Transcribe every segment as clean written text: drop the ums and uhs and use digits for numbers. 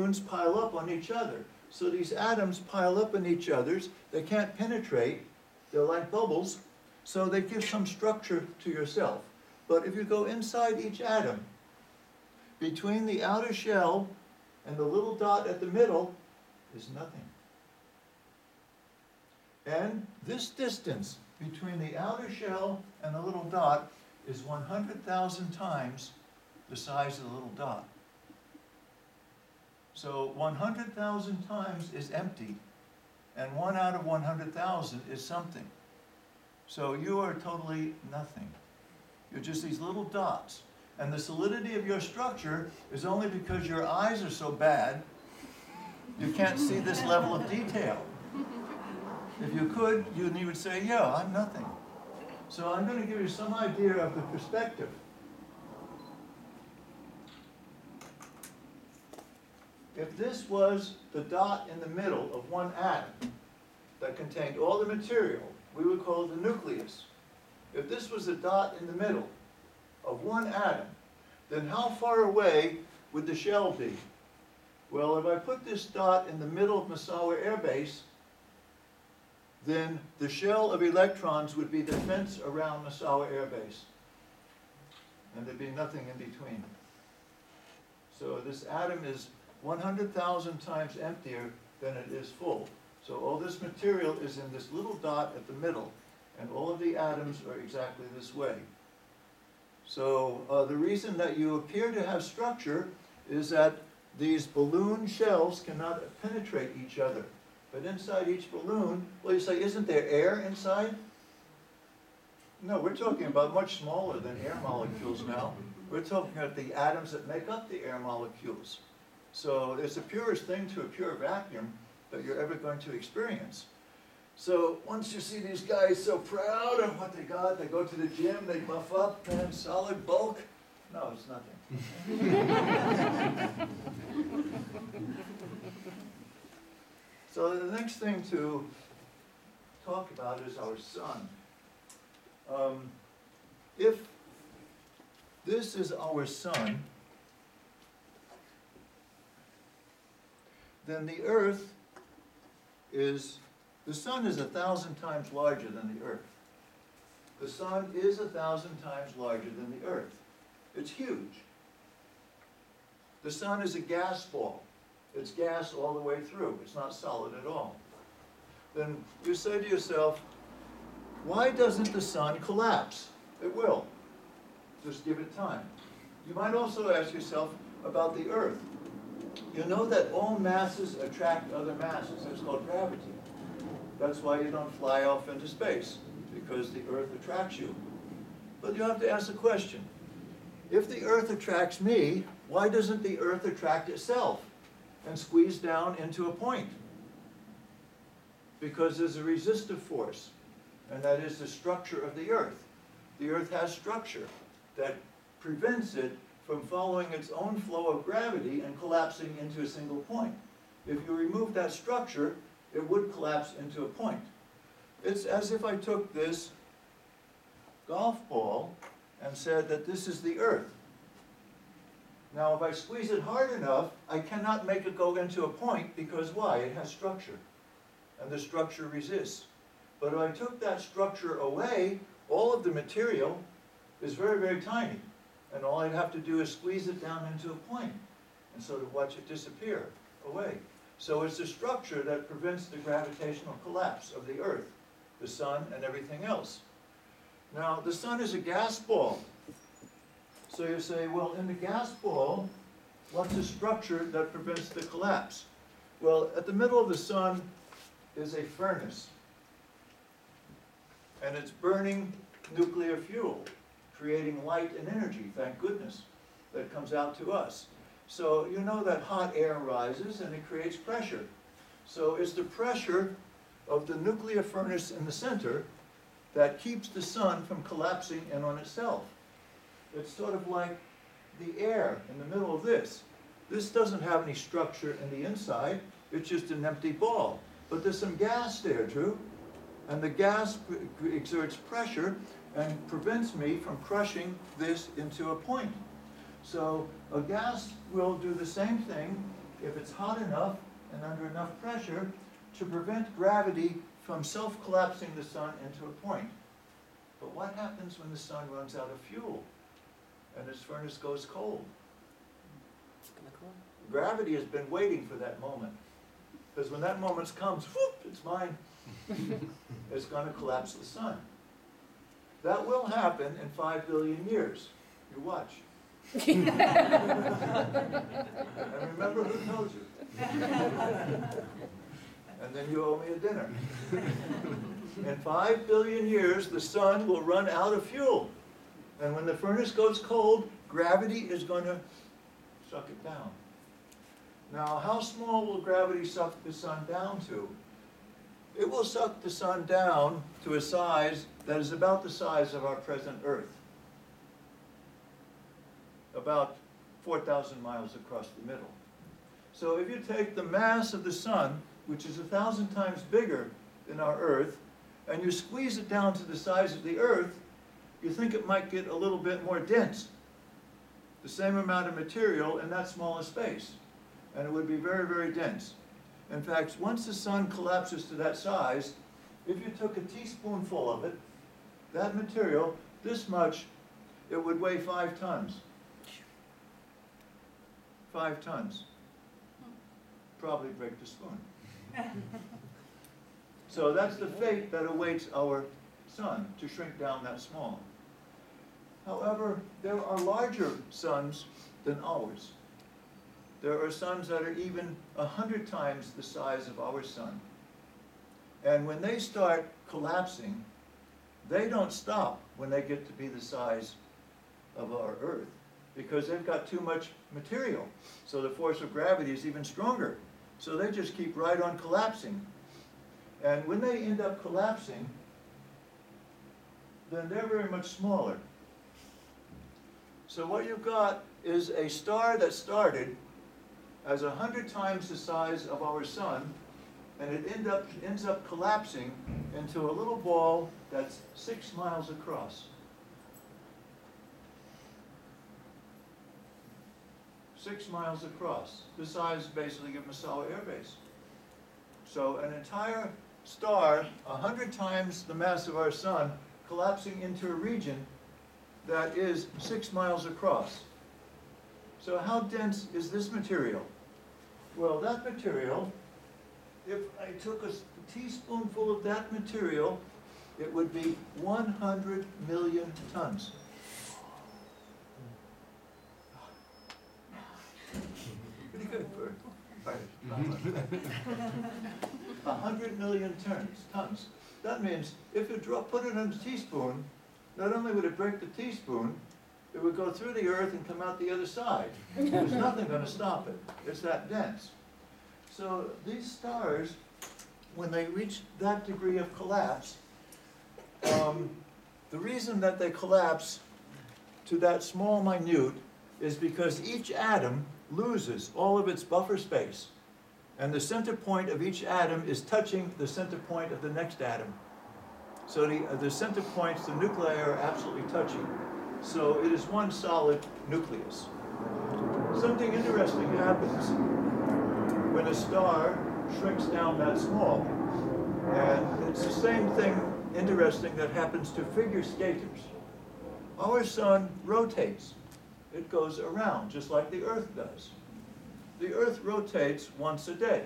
balloons pile up on each other. So these atoms pile up on each other. They can't penetrate. They're like bubbles. So they give some structure to yourself. But if you go inside each atom, between the outer shell and the little dot at the middle is nothing. And this distance between the outer shell and the little dot is 100,000 times the size of the little dot. So 100,000 times is empty, and 1 out of 100,000 is something. So you are totally nothing. You're just these little dots. And the solidity of your structure is only because your eyes are so bad, you can't see this level of detail. If you could, you would say, yeah, I'm nothing. So I'm going to give you some idea of the perspective. If this was the dot in the middle of one atom that contained all the material, we would call it the nucleus. If this was the dot in the middle of one atom, then how far away would the shell be? Well, if I put this dot in the middle of Miaswa Air Base, then the shell of electrons would be the fence around Miaswa Air Base. And there'd be nothing in between. So this atom is 100,000 times emptier than it is full. So all this material is in this little dot at the middle, and all of the atoms are exactly this way. So the reason that you appear to have structure is that these balloon shells cannot penetrate each other. But inside each balloon, well, you say, isn't there air inside? No, we're talking about much smaller than air molecules now. We're talking about the atoms that make up the air molecules. So it's the purest thing to a pure vacuum that you're ever going to experience. So once you see these guys so proud of what they got, they go to the gym, they buff up, man, solid bulk. No, it's nothing. So the next thing to talk about is our sun. If this is our sun, then the Earth is, the sun is 1,000 times larger than the Earth. The sun is 1,000 times larger than the Earth. It's huge. The sun is a gas ball. It's gas all the way through. It's not solid at all. Then you say to yourself, why doesn't the sun collapse? It will. Just give it time. You might also ask yourself about the Earth. You know that all masses attract other masses. It's called gravity. That's why you don't fly off into space, because the Earth attracts you. But you have to ask the question, if the Earth attracts me, why doesn't the Earth attract itself and squeeze down into a point? Because there's a resistive force, and that is the structure of the Earth. The Earth has structure that prevents it from following its own flow of gravity and collapsing into a single point. If you remove that structure, it would collapse into a point. It's as if I took this golf ball and said that this is the Earth. Now, if I squeeze it hard enough, I cannot make it go into a point, because why? It has structure, and the structure resists. But if I took that structure away, all of the material is very, very tiny, and all I'd have to do is squeeze it down into a point, and sort of watch it disappear away. So it's the structure that prevents the gravitational collapse of the Earth, the sun, and everything else. Now, the sun is a gas ball. So you say, well, in the gas ball, what's the structure that prevents the collapse? Well, at the middle of the sun is a furnace. And it's burning nuclear fuel, creating light and energy, thank goodness, that comes out to us. So you know that hot air rises and it creates pressure. So it's the pressure of the nuclear furnace in the center that keeps the sun from collapsing in on itself. It's sort of like the air in the middle of this. This doesn't have any structure in the inside. It's just an empty ball. But there's some gas there, too. And the gas exerts pressure and prevents me from crushing this into a point. So a gas will do the same thing if it's hot enough and under enough pressure to prevent gravity from self-collapsing the sun into a point. But what happens when the sun runs out of fuel and its furnace goes cold? Gravity has been waiting for that moment. Because when that moment comes, whoop, it's mine. It's going to collapse the sun. That will happen in 5 billion years. You watch. And remember who told you. And then you owe me a dinner. In 5 billion years, the sun will run out of fuel. And when the furnace goes cold, gravity is going to suck it down. Now, how small will gravity suck the sun down to? It will suck the sun down to a size that is about the size of our present Earth. About 4,000 miles across the middle. So if you take the mass of the sun, which is 1,000 times bigger than our Earth, and you squeeze it down to the size of the Earth, you think it might get a little bit more dense. The same amount of material in that small a space. And it would be very, very dense. In fact, once the sun collapses to that size, if you took a teaspoonful of it, that material, this much, it would weigh 5 tons. 5 tons. Probably break the spoon. So that's the fate that awaits our sun, to shrink down that small. However, there are larger suns than ours. There are suns that are even 100 times the size of our sun. And when they start collapsing, they don't stop when they get to be the size of our Earth, because they've got too much material. So the force of gravity is even stronger. So they just keep right on collapsing. And when they end up collapsing, then they're very much smaller. So what you've got is a star that started as 100 times the size of our sun, and it ends up collapsing into a little ball that's 6 miles across. 6 miles across, the size basically of Miaswa Air Base. So an entire star, 100 times the mass of our sun, collapsing into a region that is 6 miles across. So how dense is this material? Well, that material, if I took a teaspoonful of that material, it would be 100 million tons. Pretty good for 100 million tons. That means if you put it in a teaspoon, not only would it break the teaspoon, it would go through the Earth and come out the other side. There's nothing going to stop it. It's that dense. So these stars, when they reach that degree of collapse, the reason that they collapse to that small minute is because each atom loses all of its buffer space. And the center point of each atom is touching the center point of the next atom. So the center points, the nuclei are absolutely touching. So it is one solid nucleus. Something interesting happens when a star shrinks down that small. And it's the same thing interesting that happens to figure skaters. Our sun rotates. It goes around, just like the Earth does. The Earth rotates once a day.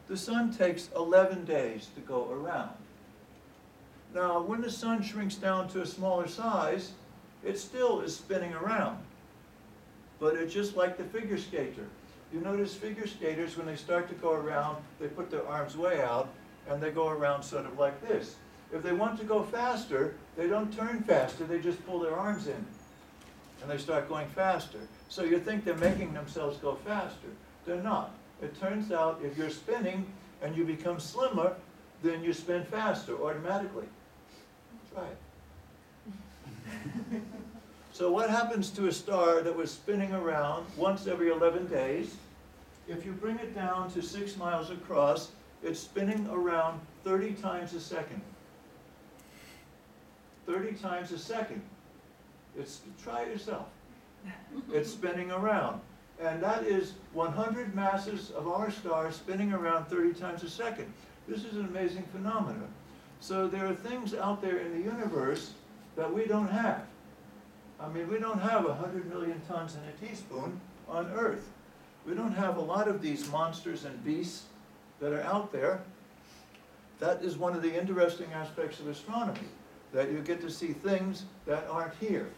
The sun takes 11 days to go around. Now, when the sun shrinks down to a smaller size, it still is spinning around. But it's just like the figure skater. You notice figure skaters, when they start to go around, they put their arms way out, and they go around sort of like this. If they want to go faster, they don't turn faster, they just pull their arms in. And they start going faster. So you think they're making themselves go faster. They're not. It turns out if you're spinning and you become slimmer, then you spin faster automatically. Try it. So what happens to a star that was spinning around once every 11 days? If you bring it down to 6 miles across, it's spinning around 30 times a second. 30 times a second. Try it yourself. It's spinning around. And that is 100 masses of our star spinning around 30 times a second. This is an amazing phenomenon. So there are things out there in the universe that we don't have. I mean, we don't have 100 million tons in a teaspoon on Earth. We don't have a lot of these monsters and beasts that are out there. That is one of the interesting aspects of astronomy, that you get to see things that aren't here.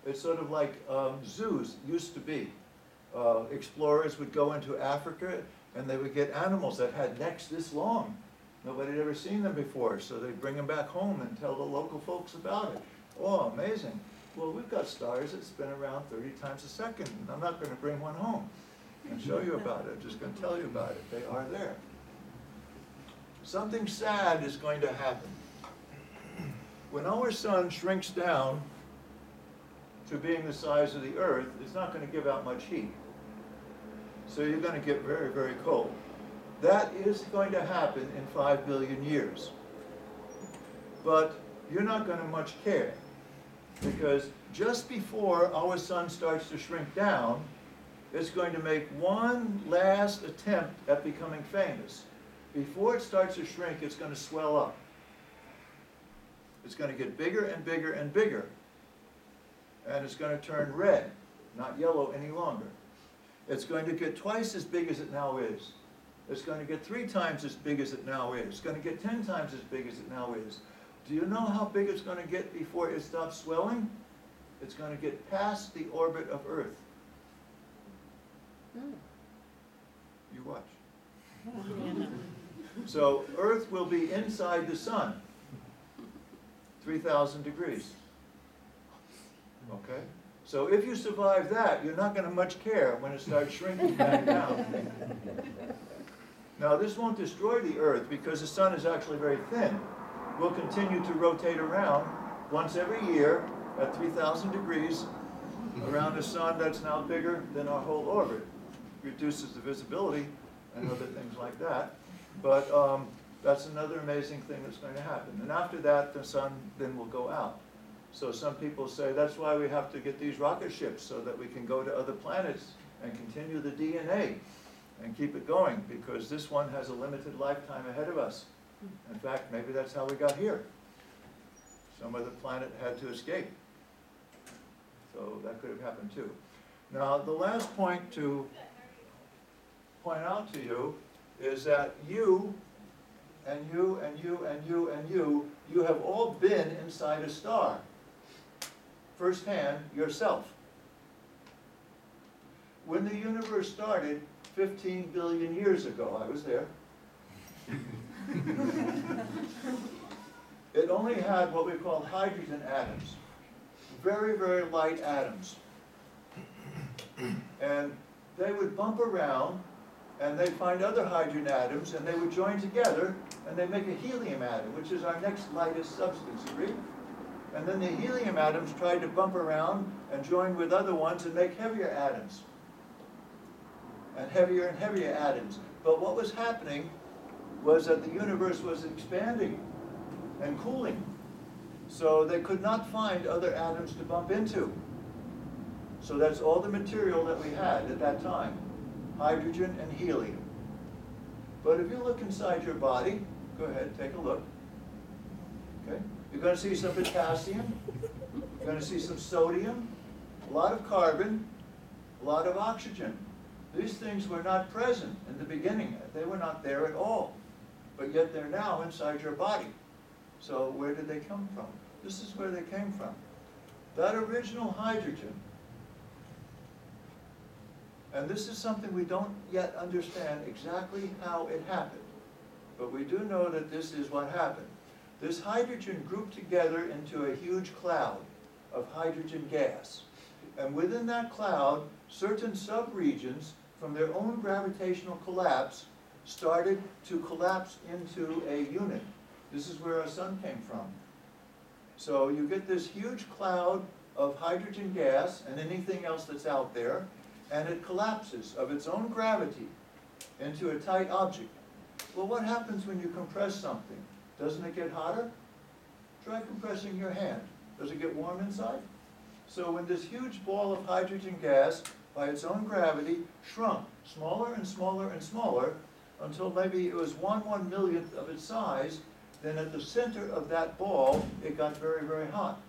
It's sort of like zoos used to be. Explorers would go into Africa and they would get animals that had necks this long. Nobody had ever seen them before, so they'd bring them back home and tell the local folks about it. Oh, amazing. Well, we've got stars that spin around 30 times a second, and I'm not going to bring one home and show you about it. I'm just going to tell you about it. They are there. Something sad is going to happen. When our sun shrinks down to being the size of the Earth, it's not going to give out much heat. So you're going to get very, very cold. That is going to happen in 5 billion years. But you're not going to much care, because just before our sun starts to shrink down, it's going to make one last attempt at becoming famous. Before it starts to shrink, it's going to swell up. It's going to get bigger and bigger and bigger. And it's going to turn red, not yellow any longer. It's going to get twice as big as it now is. It's going to get 3 times as big as it now is. It's going to get 10 times as big as it now is. Do you know how big it's going to get before it stops swelling? It's going to get past the orbit of Earth. You watch. So Earth will be inside the sun, 3,000 degrees. Okay? So if you survive that, you're not going to much care when it starts shrinking back down. Now, this won't destroy the Earth because the sun is actually very thin. We'll continue to rotate around once every year at 3,000 degrees around a sun that's now bigger than our whole orbit. Reduces the visibility and other things like that. But that's another amazing thing that's going to happen. And after that, the sun then will go out. So some people say that's why we have to get these rocket ships, so that we can go to other planets and continue the DNA and keep it going, because this one has a limited lifetime ahead of us. In fact, maybe that's how we got here. Some other planet had to escape. So that could have happened too. Now, the last point to point out to you is that you and you and you and you and you have all been inside a star, firsthand yourself. When the universe started 15 billion years ago, I was there, it only had what we call hydrogen atoms, very, very light atoms. And they would bump around, and they'd find other hydrogen atoms, and they would join together, and they make a helium atom, which is our next lightest substance, agree? And then the helium atoms tried to bump around and join with other ones and make heavier atoms. And heavier atoms. But what was happening was that the universe was expanding and cooling. So they could not find other atoms to bump into. So that's all the material that we had at that time. Hydrogen and helium. But if you look inside your body, go ahead, take a look. Okay? You're going to see some potassium. You're going to see some sodium, a lot of carbon, a lot of oxygen. These things were not present in the beginning. They were not there at all. But yet they're now inside your body. So where did they come from? This is where they came from. That original hydrogen, and this is something we don't yet understand exactly how it happened, but we do know that this is what happened. This hydrogen grouped together into a huge cloud of hydrogen gas. And within that cloud, certain subregions, from their own gravitational collapse, started to collapse into a unit. This is where our sun came from. So you get this huge cloud of hydrogen gas and anything else that's out there, and it collapses of its own gravity into a tight object. Well, what happens when you compress something? Doesn't it get hotter? Try compressing your hand. Does it get warm inside? So when this huge ball of hydrogen gas by its own gravity, shrunk smaller and smaller and smaller until maybe it was 1/1,000,000th of its size. Then at the center of that ball, it got very, very hot.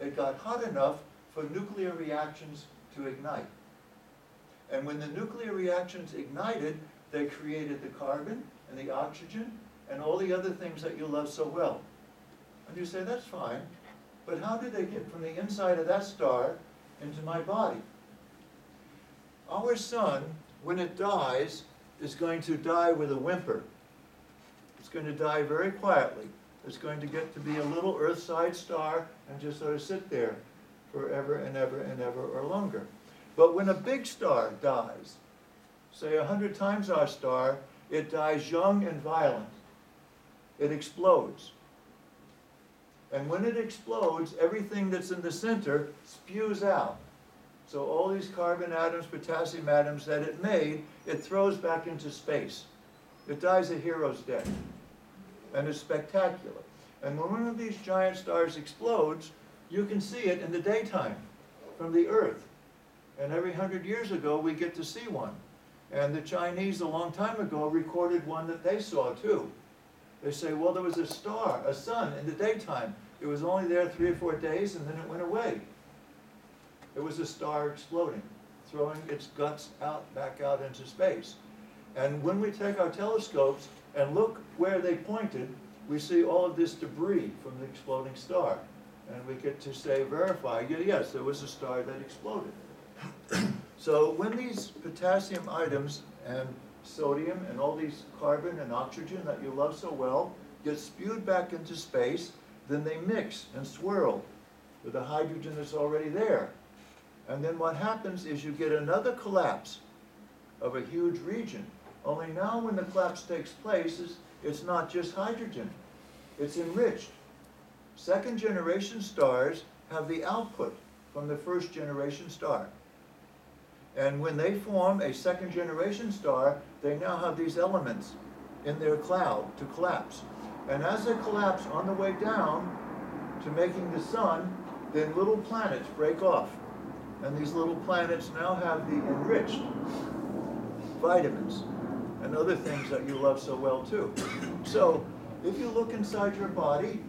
It got hot enough for nuclear reactions to ignite. And when the nuclear reactions ignited, they created the carbon and the oxygen and all the other things that you love so well. And you say, that's fine, but how did they get from the inside of that star into my body? Our sun, when it dies, is going to die with a whimper. It's going to die very quietly. It's going to get to be a little Earth-sized star and just sort of sit there forever and ever and ever or longer. But when a big star dies, say 100 times our star, it dies young and violent. It explodes. And when it explodes, everything that's in the center spews out. So all these carbon atoms, potassium atoms that it made, it throws back into space. It dies a hero's death. And it's spectacular. And when one of these giant stars explodes, you can see it in the daytime from the Earth. And every 100 years ago, we get to see one. And the Chinese, a long time ago, recorded one that they saw too. They say, well, there was a star, a sun, in the daytime. It was only there 3 or 4 days, and then it went away. It was a star exploding, throwing its guts out, back out into space. And when we take our telescopes and look where they pointed, we see all of this debris from the exploding star. And we get to say, verify, yes, there was a star that exploded. So when these potassium items and sodium and all these carbon and oxygen that you love so well get spewed back into space, then they mix and swirl with the hydrogen that's already there. And then what happens is you get another collapse of a huge region. Only now when the collapse takes place, it's not just hydrogen, it's enriched. Second generation stars have the output from the first generation star. And when they form a second generation star, they now have these elements in their cloud to collapse. And as they collapse on the way down to making the sun, then little planets break off. And these little planets now have the enriched vitamins and other things that you love so well too. So if you look inside your body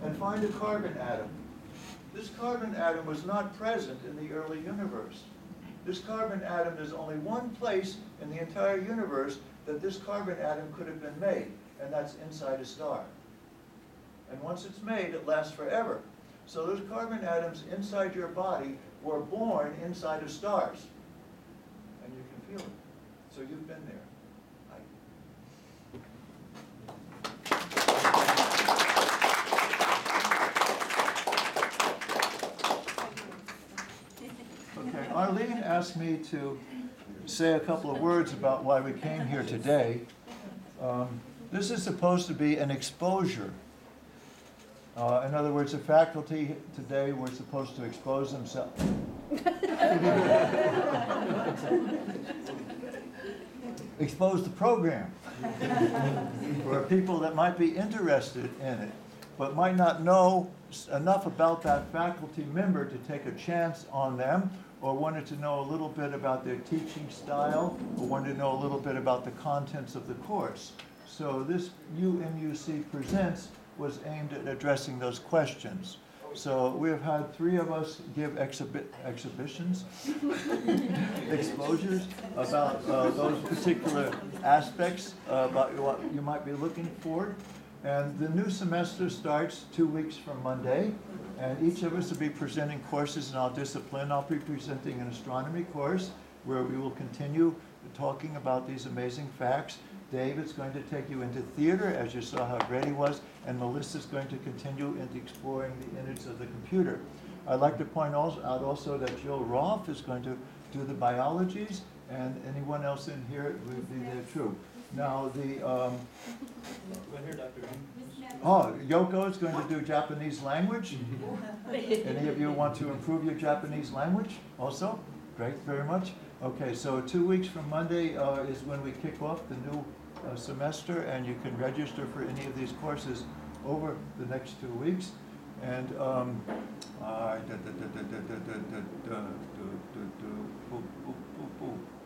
and find a carbon atom, this carbon atom was not present in the early universe. This carbon atom is only one place in the entire universe that this carbon atom could have been made, and that's inside a star. And once it's made, it lasts forever. So those carbon atoms inside your body were born inside of stars. And you can feel it. So you've been there. Okay, Arlene asked me to say a couple of words about why we came here today. This is supposed to be an exposure. In other words, the faculty today were supposed to expose themselves. Expose the program for people that might be interested in it, but might not know enough about that faculty member to take a chance on them, or wanted to know a little bit about their teaching style, or wanted to know a little bit about the contents of the course. So this UMUC Presents was aimed at addressing those questions. So we have had 3 of us give exhibitions, exposures about those particular aspects about what you might be looking for. And the new semester starts 2 weeks from Monday, and each of us will be presenting courses in our discipline. I'll be presenting an astronomy course where we will continue talking about these amazing facts. David's going to take you into theater, as you saw how great he was, and Melissa's going to continue into exploring the innards of the computer. I'd like to point out also that Jill Roth is going to do the biologies, and anyone else in here would be there too. Now Yoko is going to do Japanese language. Any of you want to improve your Japanese language also? Great, very much. Okay, so 2 weeks from Monday is when we kick off the new semester, and you can register for any of these courses over the next 2 weeks. And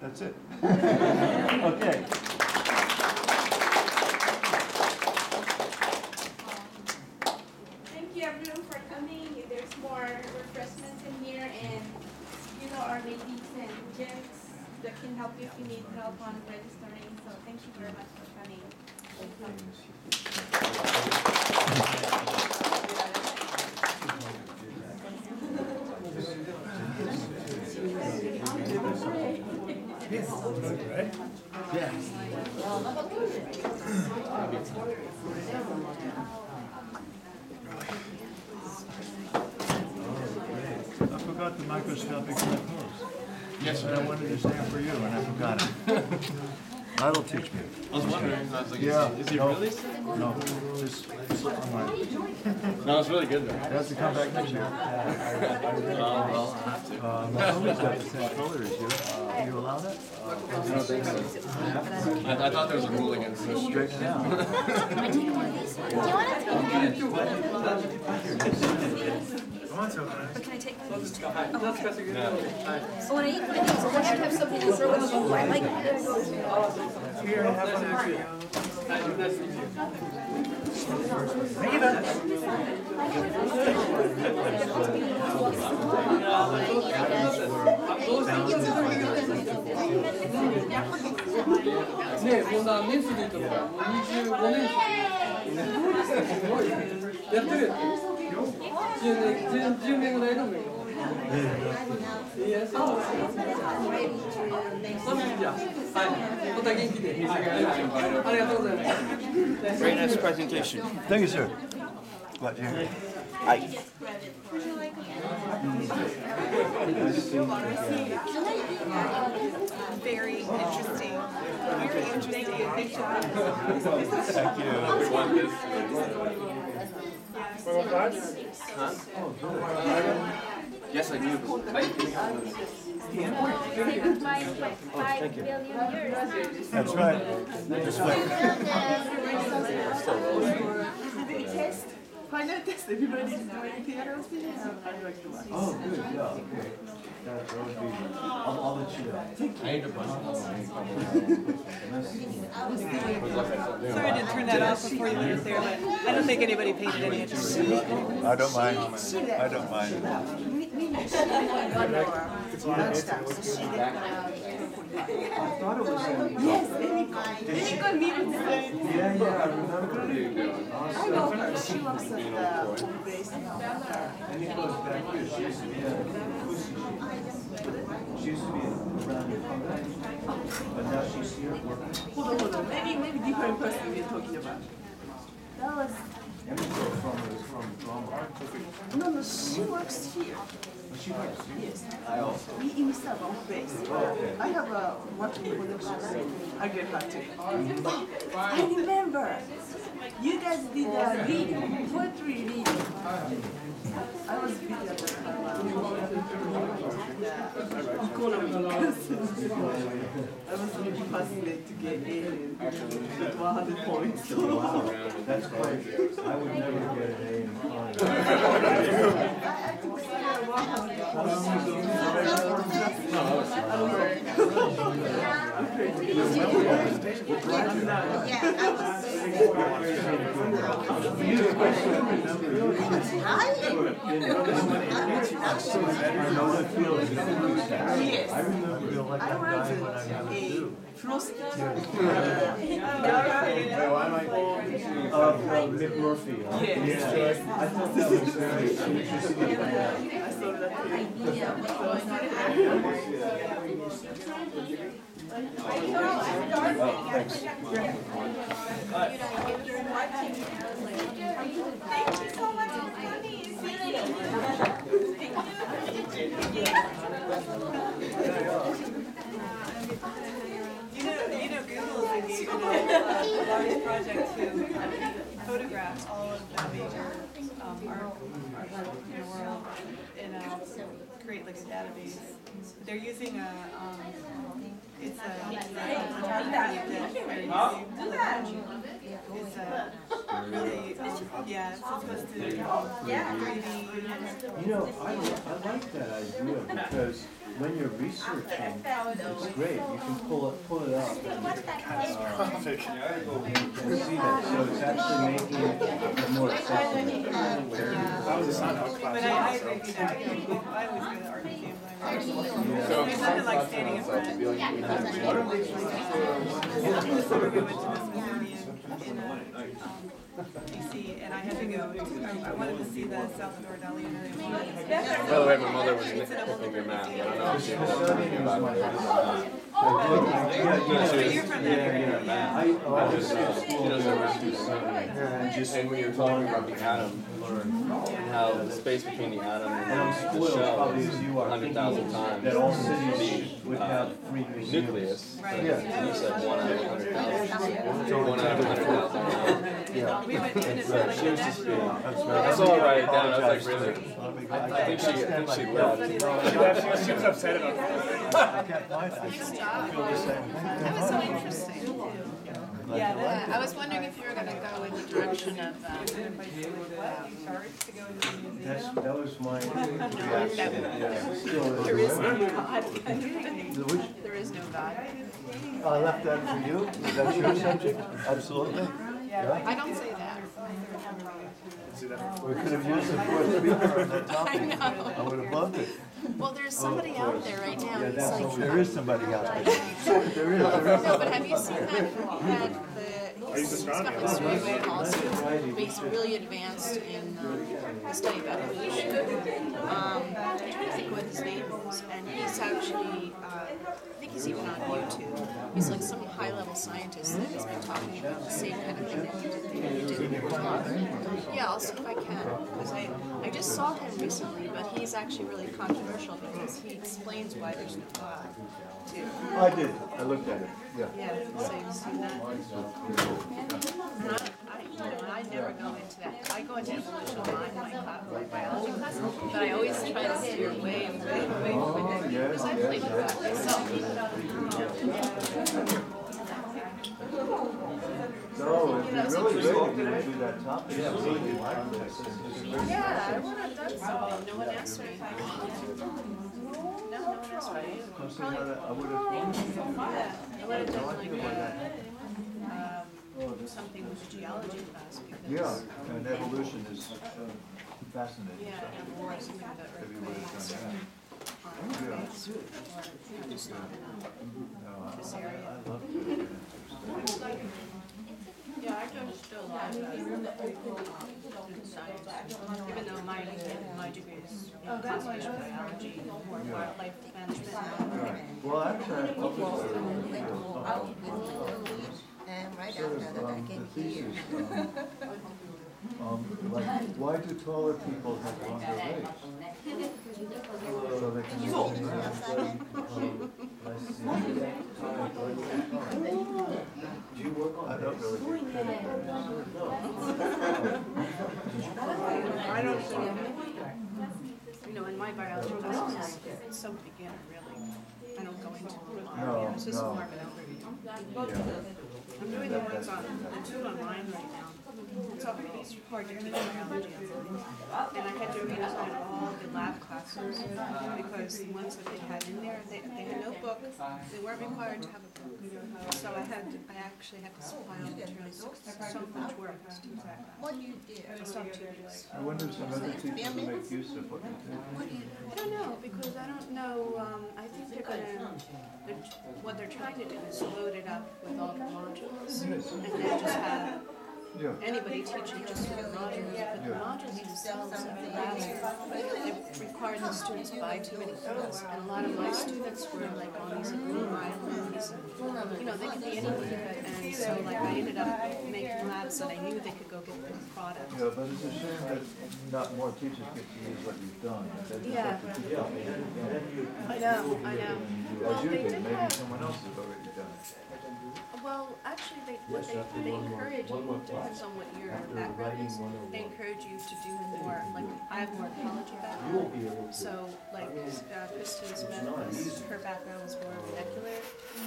that's it. Okay. Thank you everyone for coming. There's more refreshments in here, and you know our ladies and gents that can help you if you need help on registering. So thank you very much for coming. Yeah. I forgot the microscopic glucose. Yes, sir. I wanted to say it for you, and I forgot it. That'll teach me. I was wondering, I was like, Yeah, is he no. really? No, just online. No, it's really good though. It has to come back next year. Well, I have to. Nobody's got the same color as you. Do you allow that? I don't think so. I thought there was a rule against it. Straighten it out. Do you want to can I take one of these? Oh, okay. So when I eat one of these, I want you to have something to throw in the bowl. I like that. Here, have one for you.ね、もうな年数で言うともう25年やってるよ。10年ぐらいのメモ。いや、そうですよ。そうじゃあ、はい、また元気で。ありがとうございます。Very nice presentation. Thank you, sir. Glad to hear it. Very interesting. Very interesting. Thank you. Thank you. Yes, I do. Thank you. That's right. This way. Final test. Everybody is doing theater. Oh, good. Yeah. Okay. That would be. I'll let you know. I ate a bunch of Sorry to turn that off before you went there, but I don't think anybody paid it any attention. I don't mind. I don't mind. I thought it was him. Yes, Erika meet with them. Yeah, I remember. I know her. She works at the base. And he goes back here. She used to be around your company, but now she's here working. Hold on. Maybe different person we're talking about. That was. From drama. No, she works here. She works. Yes. I also. We install on base. I have a working connection. I get her too. I remember. You guys did a reading, poetry reading. I was busy at the time. Economy. I was really fascinated to get in and get 100 points. That's great. I would never get an A in economy. I took 100 Yes. I remember like I that was guy when I was a two. Frost. Mick Murphy. Yes. I thought that was very interesting. I saw that. Thanks. Thank you so much for coming. You know, Google is engaged in a large project to photograph all of the major art in the world and create like a database. They're using a it's a photography that they're using. It's really, yeah, it's supposed to 3D. You know, I like that idea because when you're researching, it's great. You can pull it up and see that. So it's actually making it more accessible. But I agree with that. I always go to art museums. There's nothing like standing in front. In the summer we went to the Smithsonian in DC, and I had to go. I wanted to see the Salvador Dali and everything. By the way, my mother was making your math. I don't know if she was talking about it. You're from that area. And when you're talking about the atom, and how the space between the atom and the shell is 100,000 times That all cities would have the 3 museums. nucleus. Yeah. You said 1 out of 100,000. 1 out of 100,000. We went in and like She was just being, I I saw her write it down. I was like, really? I think she left. She was upset about that. I can't find it. I feel the same. That was so interesting. Yeah, I was wondering if you were going to go in the direction of That was my reaction. Yeah, still there is is. no God. Which, There is no God. I left that for you? That's your subject? Absolutely. Yeah. I don't say that. We could have used the fourth speaker on that topic. I know. I would have loved it. Well, there's somebody out there right now. Yeah, He's that's, like, there is somebody out there. There is. no, but have you seen that he's got like cerebral palsy, but he's really advanced in the study of evolution. I'm trying to think what his name is, and he's actually, I think he's even on YouTube. He's like some high-level scientist that has been talking about the same kind of thing that you did in your talk. Yeah, I'll see if I can, because I just saw him recently, but he's actually really controversial because he explains why there's no God, too. I did. I looked at it. Yeah. Yeah, so you've seen that? And I never go into that. I go into evolution of mind, my biology class, but I always try to steer way from it because I believe in God myself. So it'd be really great if you would do that topic. Yeah, Yeah, I would have done something. No one asked me. No one asked me. I would have. Yeah, I would have done like something with the geology class because Yeah, and evolution is fascinating. yeah, and or something that If you would have done that. just not enough. No, This area. I love it. Yeah, I don't still love science, even though my degree is in conservation biology, more wildlife management. Well, actually, I published And right sort after that, I of came the here. thesis, like, why do taller people have longer legs? So they can use do you work on I don't really get credit for I don't You know, in my biology class, it's so beginner, really. I don't go into No, it's just no. more of an overview. Yeah. I'm doing the ones on, I'm doing online right now. It's hard to teach biology online. And I had to redesign all the lab classes because the ones that they had in there, they had no book, they weren't required to have a book. So I actually had to supply all the materials, so much work to do that. What do you do? It's not 2 weeks. I wonder if some other teachers will make use of what you do. I don't know, because I don't know, I think what they're trying to do is load it up with all the modules and then just have Yeah. anybody teaching just with the modules, but the modules themselves have been they require the students to buy too many things, and a lot of my students were like on these little islands, you know, they could be anywhere, and so like I ended up making labs that I knew they could go get the product. Yeah, but it's a shame that not more teachers get to use what you've done. They just Yeah. have to keep up with what you've done. I know. And you, Well, as you they did, did maybe have- someone else has already done it. Well, actually, what they encourage, it depends on what your background is, they encourage you to do more, like, I have more college background, so, like, Kristen's her background was more vernacular,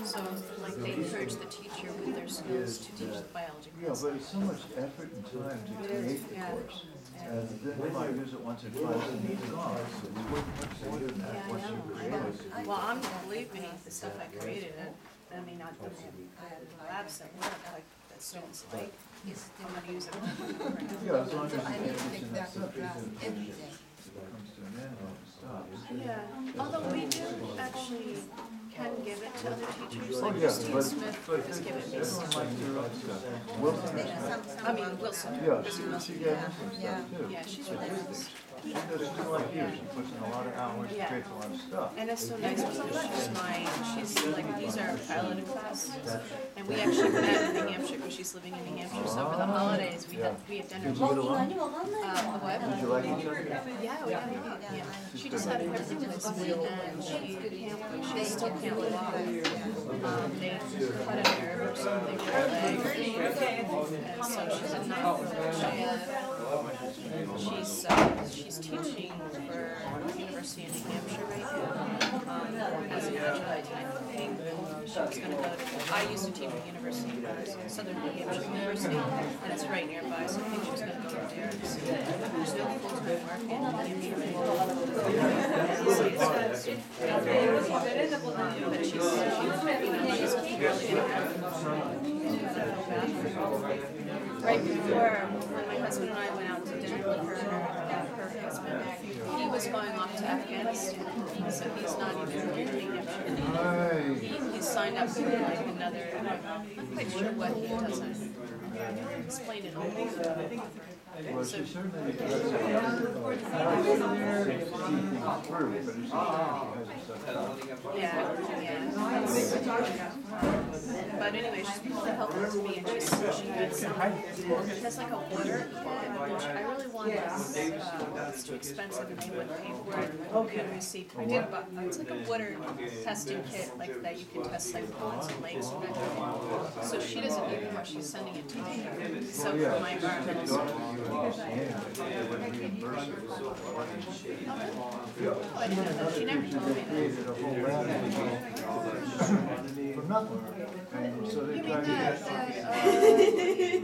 so, like, they encourage the teacher with their skills to teach the biology Yeah, class. but it's so much effort and time to create the Yeah. course. And then they might use it once or twice and it's gone. So it's worth much more than that Yeah, I once you know. create it. Well, believe me, the stuff I created, I mean, I had labs that work, like, that students like, I'm gonna use it. Yeah, as long as you can use it as sufficient it comes to an end and it stops. Yeah, although we do actually can give it to other teachers, Oh, like yeah, Christine Smith but has given me everyone stuff. likes their own stuff. Wilson has I mean, Wilson. yeah, Christine she Wilson. gave us some stuff too. Yeah, she's really nice. She does just like you, she puts in a lot of hours, Yeah. creates a lot of stuff. And it's so nice because she's like, these are piloted classes, and we actually met in New Hampshire, because she's living in New Hampshire, so for the holidays, we had dinner. Did you get along? What? Did you like each other? Yeah. She just had a hip replacement, and she still can't walk. They cut a nerve or something in her leg, and so she's in she's teaching for University in New Hampshire right now, as an adjunct, and I think she was gonna go to, I used to teach at University of Southern New Hampshire University, and it's right nearby, so I think she was gonna go there and see. She's doing full-time work in New Hampshire right now. But she's right before, when my husband and I went out to dinner with her and her husband, he was going off to Afghanistan, so he's not even in New Hampshire. He's signed up for like another, I'm quite sure what he doesn't explain it all. Well, she certainly does see things through, but it's she has stuff. Yeah. But anyway, she's been really helpful to me, and she has like a water kit, which I really want this. It's too expensive and they wouldn't pay for it. And receipt. I did, but it's like a water testing kit, like that you can test like ponds and lakes and that kind of thing. So she doesn't need more, she's sending it to me. So for my environmental stuff. They would reimburse her for what I didn't know that. She never told me that. created a whole lab for nothing. And so they You try mean to that,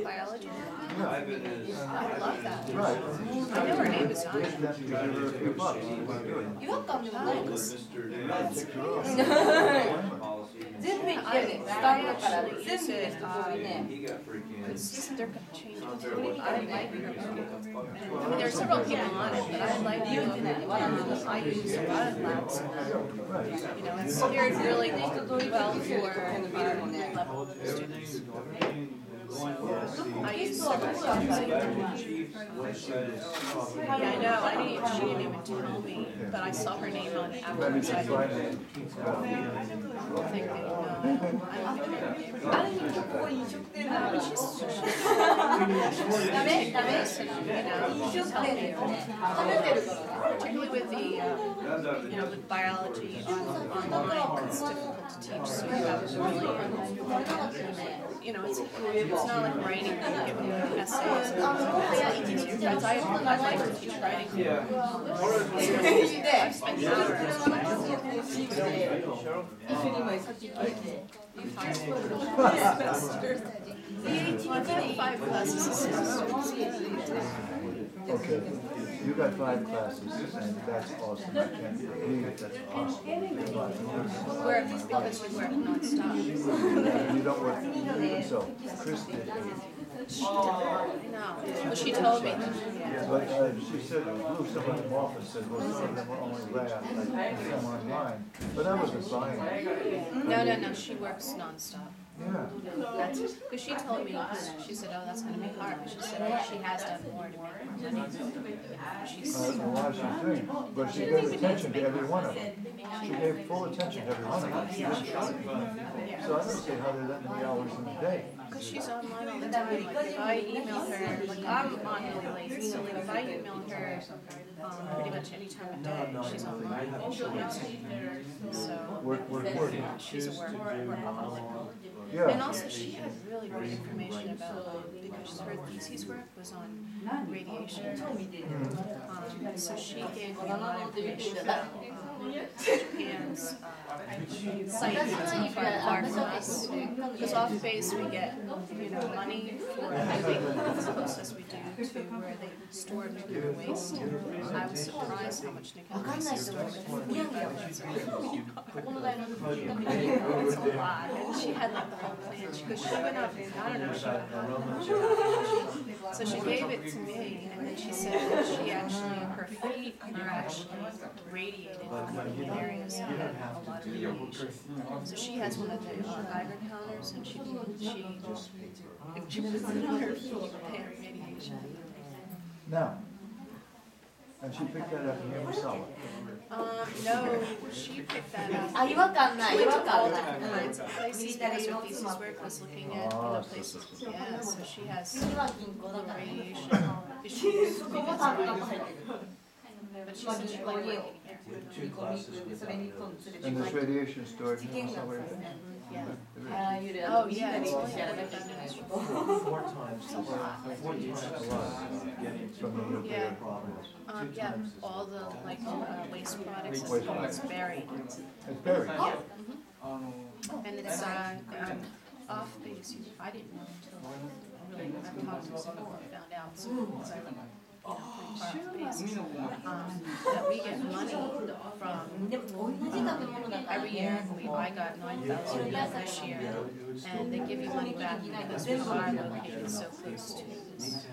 biology? yeah, I love that. right. I know her name is They Diane. have to give her a few bucks. She wouldn't do it. 違和感でもないです。 Take her off. 全部行ってね、使えるから全部でここにね。 It's just they're changing. I like her. I mean, there are several people on it, but I like you. I use a lot of labs in that. You know, it's geared really well for our level students. I use several labs. Yeah, I know. She didn't even tell me, but I saw her name on it afterwards. I think they know. I don't think they know. あれにここ飲食店だから。 ダメダメ飲食店だよね。食べてるからね。Particularly with the, you know, with biology online, it's difficult to teach. So you have to really, you know, it's not like writing essays. I like to teach writing. I've spent hours. 一緒に今さっき聞いて。 5 classes. Okay, you got 5 classes, and that's awesome. I can't believe it. That's awesome. Where because you work nonstop. You don't work, so Chris did 8. I know. Well, she told me. But she said, Blue, someone in the office said, well, some of them were only lab, like some online. But that was a sign. No. She works nonstop. Yeah. That's because she told me. She said, "Oh, that's going to be hard." But she said she has done more to make more money. She's. A lot she's doing, but she gave attention to every one of them. She gave full attention to every one of them. She didn't try to. So I don't see how they're letting me hours in the day. Because she's online all the time. Like if I email her, like I'm on really late, so like if I email her pretty much any time of day, she's online and she'll answer. So Work. she's a workaholic. Yeah. And also, she had really great information about, because her thesis work was on radiation. So she gave me a lot of information about Japan's site that's not far from us. Because off base we get, money for moving as close as we do to where they store nuclear waste. I was surprised how much nuclear waste is stored with That's a lot. And she had like the whole plan. Because she went up, I don't know, she went up. So she gave it to me, and then she said that she actually, her feet are actually radiated in areas that have a lot of radiation. So she has one of the Geiger counters, and she was in her feet and radiation. Now, and she picked that up in Miaswa. No, she picked that up. あ、違和感ない、違和感ない。 Places because her thesis work was looking at places. Yeah, so she has 次は銀行だから。 radiation そこも多分入ってる。 but she's like working here. And this radiation stored in Miaswa? Yeah. あらゆる Oh yeah, it's Four only times like the From the nuclear problems. yeah, all the like waste products and Waste stuff products. is buried. It's buried. And it's off base. I didn't know until really I've talked to someone found out. So it's like, pretty far off base. That we get money from でも同じ建物だから every year. I got 9,000 yen this year, and they give you money back because we are located so close to this.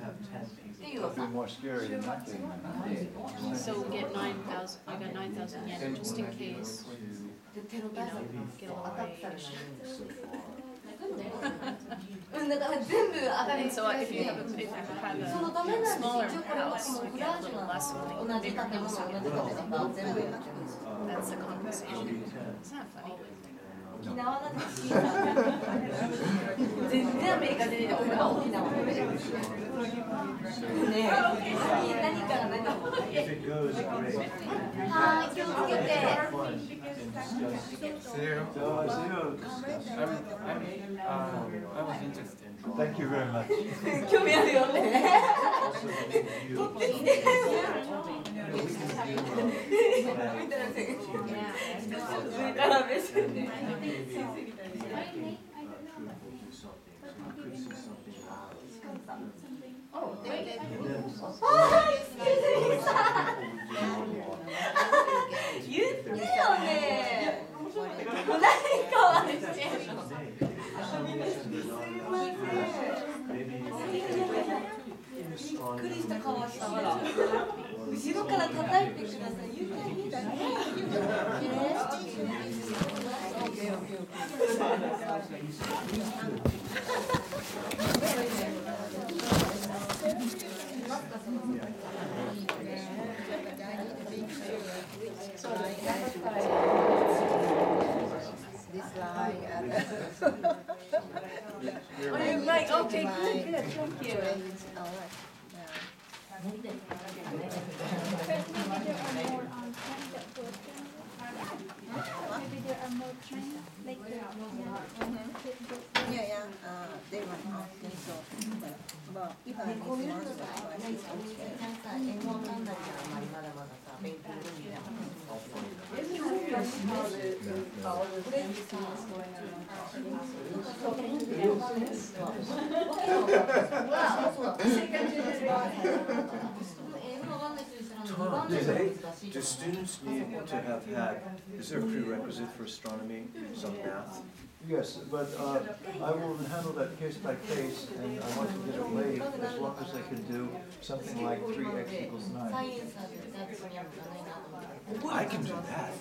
It'd be more scary than not getting money. So we get 9,000. I got 9,000 yen just in case. Get a little radiation. うん、だから全部上がり And so if you have a smaller house, you get a little less 同 money. じ Bigger 建物 house, 同 you じ get 建 more. 物が全部 That's the compensation. It's not funny. 沖縄なんて小さい全然アメリカ出てて、沖縄ねえ、何から何を If it goes, great. はい、気をつけて I was interested in Thank you very much. 興味あるよね Also, you 取ってきて 上から目線で 言ってよねもう何かはしてんのびっくりした顔したから後ろから叩いてください言ってみたい Oh, you like, okay, good, good, thank you. Maybe there are more trends that go maybe there are more trends like the Yeah, they were asking so. Well, if I need to answer that question, 英語わかんないからあまりまだまださ勉強できない Do students need to have had, is there a prerequisite for astronomy, some math? Yes, but I will handle that case by case, and I want to get it laid as long as I can do something like 3x equals 9. サイエンスは絶対そこには向かないなと思って I can do that.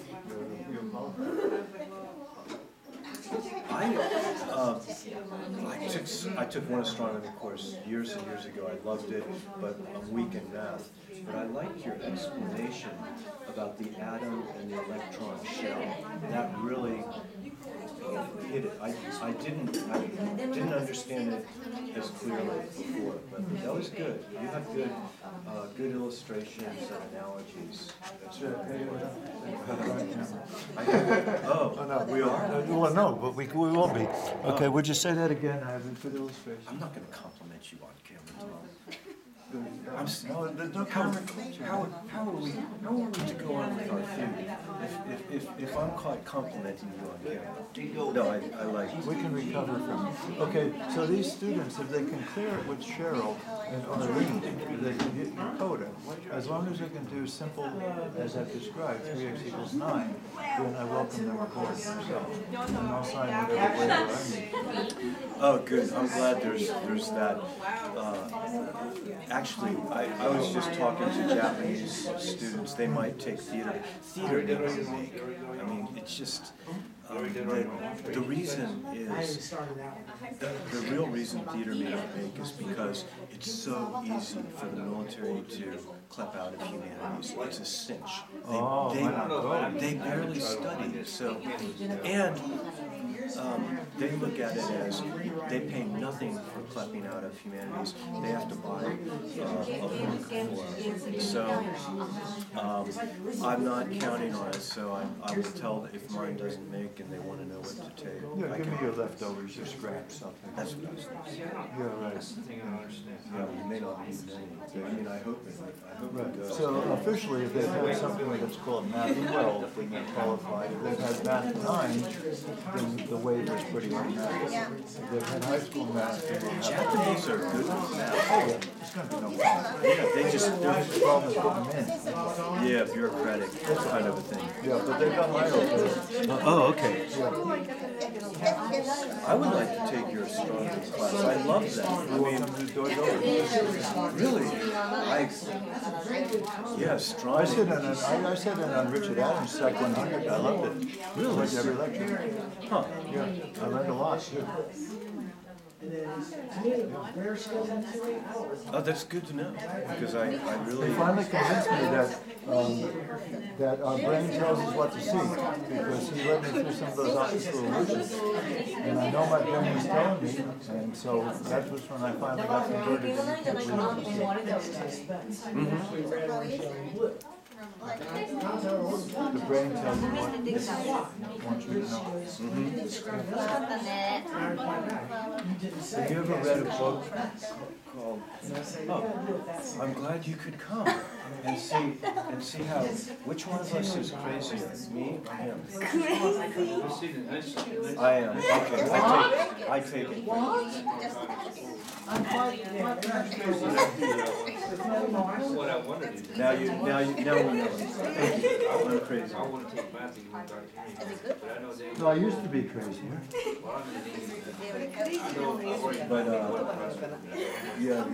You're qualified. I took one astronomy course years and years ago. I loved it, but I'm weak in math. But I like your explanation about the atom and the electron shell. That really hit it. I didn't understand it as clearly before, but that was good. You have good illustrations and analogies. That's Oh, no, we are? Well, no, but we will be. Okay, would you say that again? I have a good illustration. I'm not going to compliment you on camera, Tom. No, there's no How are we to go on with our feud if I'm caught complimenting you on camera? No, I like it. We can recover from it. Okay, so these students, if they can clear it with Cheryl and Arlene, they can get your coda. As long as they can do simple, as I've described, 3x = 9, then I welcome them aboard themselves. And I'll sign whatever waiver I need. Oh, good. I'm glad there's that. Actually, I was just talking to Japanese students. They might take theater. Theater doesn't make. I mean, it's just. The reason is, the real reason theater may not make is because it's so easy for the military to clap out of humanities. It's a cinch. They barely study, so, and they look at it as they pay nothing for clapping out of humanities. They have to buy a book for it. So I'm not counting on it, so I will tell if mine doesn't make and they want to know what to take. Yeah, give me your leftovers, your scraps, something. That's what I was thinking. Yeah, right. Yeah, you may not need many. I mean, I hope it does. So officially, if they've had something that's called Math 12, then they're qualified. If they've had Math 9, then the waiver is pretty automatic. If they've had high school math, then they'll have. Japanese are good with math. Oh, yeah, it's gonna be no problem. Yeah, they just, The problem is putting them in. yeah, bureaucratic kind of a thing. Yeah, but they've got my own. Oh, okay. I would like to take your astronomy class. I love that. I mean, really, yeah, astronomy. I sat in on Richard Adams' Sec 100. I loved it. Really? Liked every lecture. Huh. Yeah, I learned a lot too. Oh, that's good to know, because I really. They finally convinced me that our brain tells us what to see, because he led me through some of those optical illusions. And I know my brain is telling me, and so that was when I finally got converted into the brain tells me what it wants you to know. Have you ever read a book called, oh, I'm glad you could come and see how, which one of us is crazier, me or him? I am, okay, I take it. Now we know. I'm crazy. No, I used to be crazier. But, yeah.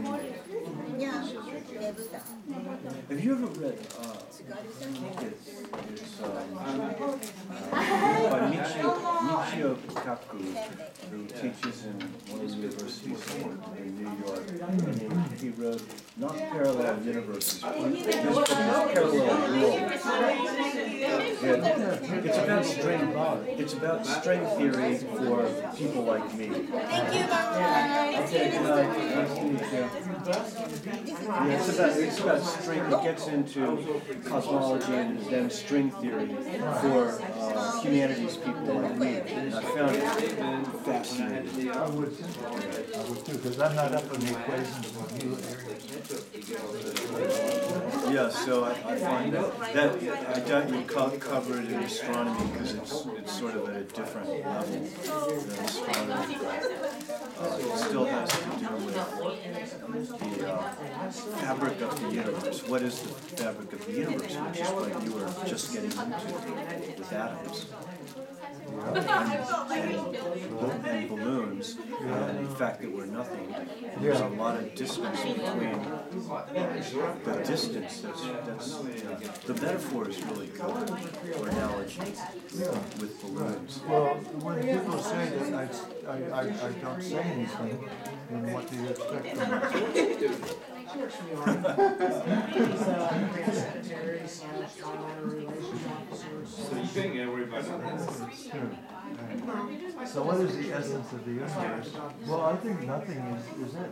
Have you ever read, it's by Michio Kaku, who teaches in one of the universities in New York. And he wrote, not parallel universes, but parallel worlds. It's about string theory for people like me. Thank you, Dr. Okay, good night. Nice to meet you. Yeah, it's about string. It gets into cosmology and then string theory for humanities people like me. And I found it fascinating. I would too, because I'm not up on the equations of new areas. Yeah, so I find that I doubt you cover it in astronomy because it's sort of at a different level than astronomy. It still has to do with the fabric of the universe. What is the fabric of the universe, which is what you were just getting into with atoms. And balloons, and the fact that we're nothing. There's a lot of distance between the distance. The metaphor is really good for analogy with balloons. Well, when people say that I don't say anything, then what do you expect from So you can't get worried about that. me? So what is the essence of the universe? Well, I think nothing is it.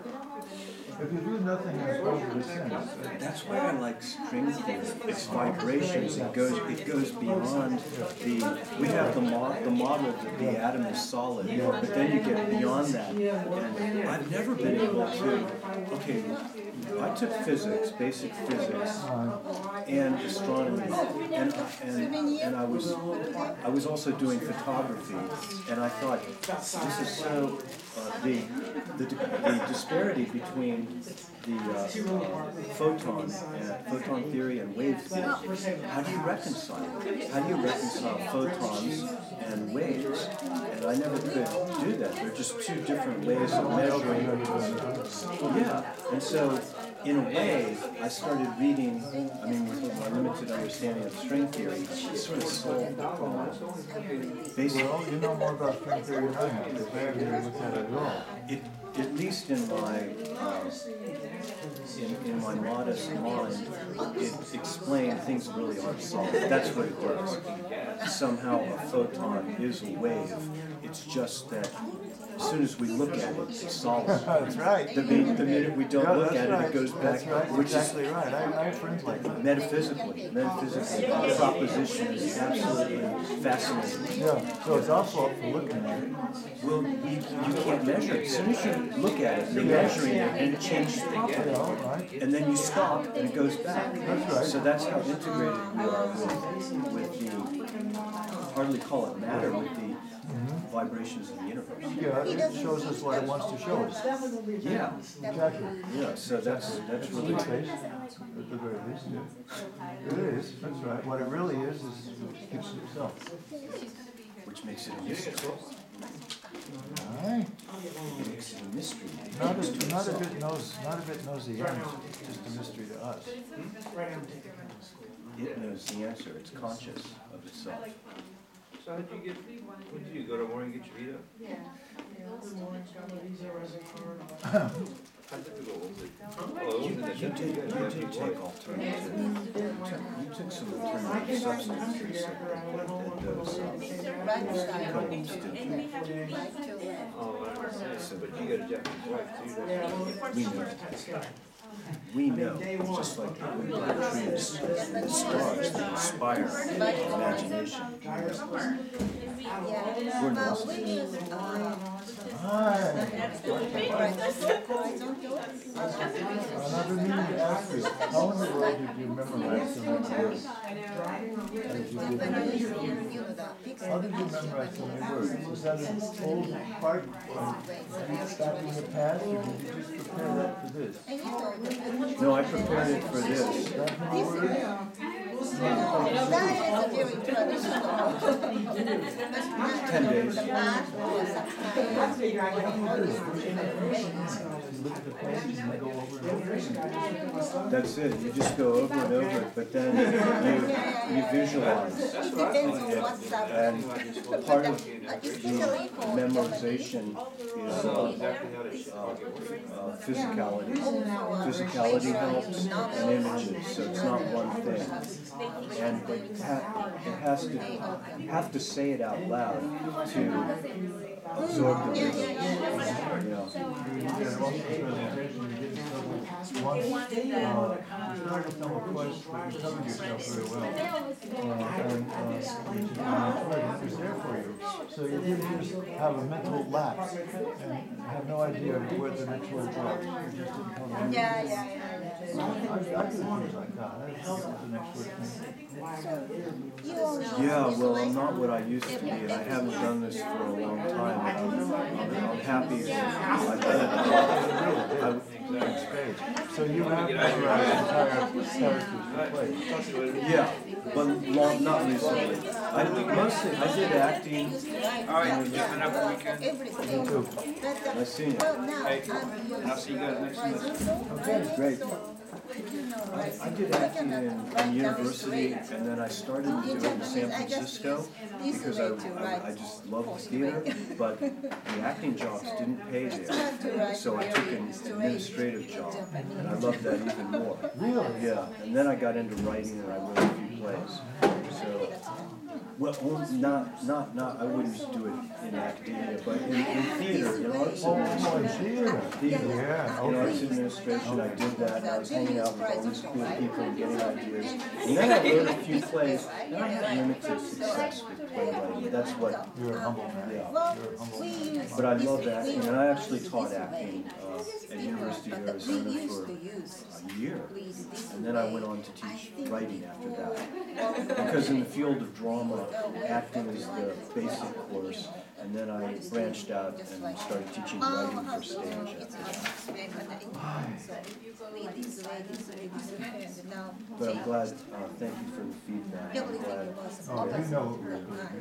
If you do nothing in a positive sense. That's why I like string theory. It's vibrations. It goes beyond the. We have the model that the atom is solid, but then you get beyond that. And I've never been able to. Okay, I took physics, basic physics, and astronomy, and I was also doing photography, and I thought this is so the disparity between the photon theory and wave theory. How do you reconcile it? How do you reconcile photons and waves? And I never could do that. They're just two different ways of measuring. Yeah, and so in a way, I started reading, I mean, with my limited understanding of string theory, it sort of solved the problem. Basically, Well, you know more about string theory than I have, because I haven't really looked at it at all. at least in my modest mind, it explained things really aren't solid. That's what it does. Somehow a photon is a wave. It's just that as soon as we look at it, it's solid. That's right. The minute we don't look at it, it goes back. That's right, Which exactly right. I have friends like that. Metaphysically, the proposition is absolutely fascinating. Yeah, so it's our fault for looking at it. Well, you can't measure it. As soon as you look at it, you're measuring it, and it changes properly. Yeah, right. And then you stop, and it goes back. That's right. So that's how integrated we are with the, hardly call it matter, with the vibrations of the universe. Yeah, it shows us what it wants to show us. Yeah, Exactly. yeah. So that's really At the very least, yeah. It is, that's right. What it really is it keeps it itself. which makes it a mystery. All right. It makes it a mystery. Not if it knows the end, it's just a mystery to us. It knows the answer. It's conscious of itself. So how did you get, what did you go to morning and get your feet up? Yeah. I took to go You did take alternative. You took some alternative substances that those couples did. Oh, I understand, but you got a Japanese wife too. We know, just like the black trees, the stars that inspire imagination. We're not. Hi. Another meaning to ask you, how in the world did you memorize so many words? How did you memorize so many words? Was that an old part back in the past, or did you just prepare that for this? No, I prepared it for this. That many words? That is a very traditional. 10 days. Look at the page and go over and over. That's it. You just go over and over it, but then you visualize. It depends on what's up. And part of the memorization is physicality. Physicality helps and images, so it's not one thing. And it has to, you have to say it out loud to absorb the rhythm. You started to tell a course that you covered yourself very well. It was there for you. So you didn't just have a mental lapse and have no idea where the next word was. You just didn't come in. Yeah. I do things like that. I didn't know what the next word meant. Yeah, well, I'm not what I used to be, and I haven't done this for a long time. I'm happy that I did. So you have memorized entire characters to play. Yeah, but not recently. I did acting. All right, you have enough weekend? I seen it. Hey, and I'll see you guys next semester. Okay, great. I did acting in university, and then I started to do it in San Francisco because I just loved theater, but the acting jobs didn't pay there. So I took an administrative job, and I loved that even more. Really? Yeah, and then I got into writing, and I wrote a few plays. So Well, not, I wouldn't do it in academia, but in theater, in arts administration. Yeah, In arts administration, I did that, and I was hanging out with all these cool people and getting ideas. And then I wrote a few plays, and I had limited success with playwriting, that's what, You're a humble man. yeah. You're a humble man. But I love acting, and I actually taught acting at University of Arizona for a year. And then I went on to teach writing after that. Because in the field of drama, acting is the basic course, and then I branched out and started teaching writing for stage after that. But I'm glad, thank you for the feedback. I'm glad. Oh, you know, you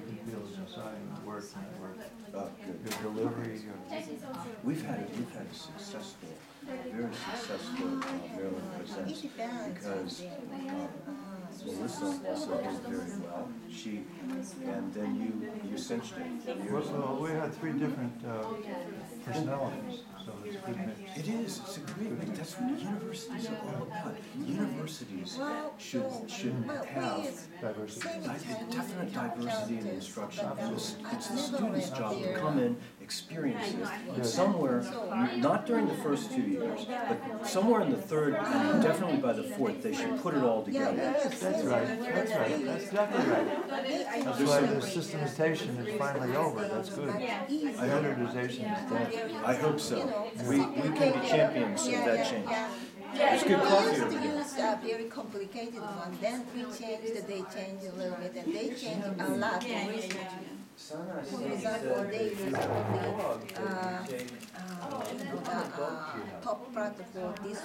can feel it inside and work and work. Good. Your delivery, We've had a successful, very successful Maryland Presents because Melissa also did very well. And then you cinched it. well, we had three different personalities, so it's a good mix. It is, it's a great mix. That's what universities are all about. Universities should have Diversity. definite diversity in instruction. It's the student's job to come in, experience it, somewhere, not during the first 2 years, but somewhere in the third, and definitely by the fourth, they should put it all together. That's right, that's right, that's exactly right. That's why the systematization is finally over, that's good. Standardization is dead. I hope so. We can be champions of that change. There's good coffee over here. Use a very complicated one, then we changed, they changed a little bit, and they changed a lot recently. For example, they use only, the top part for this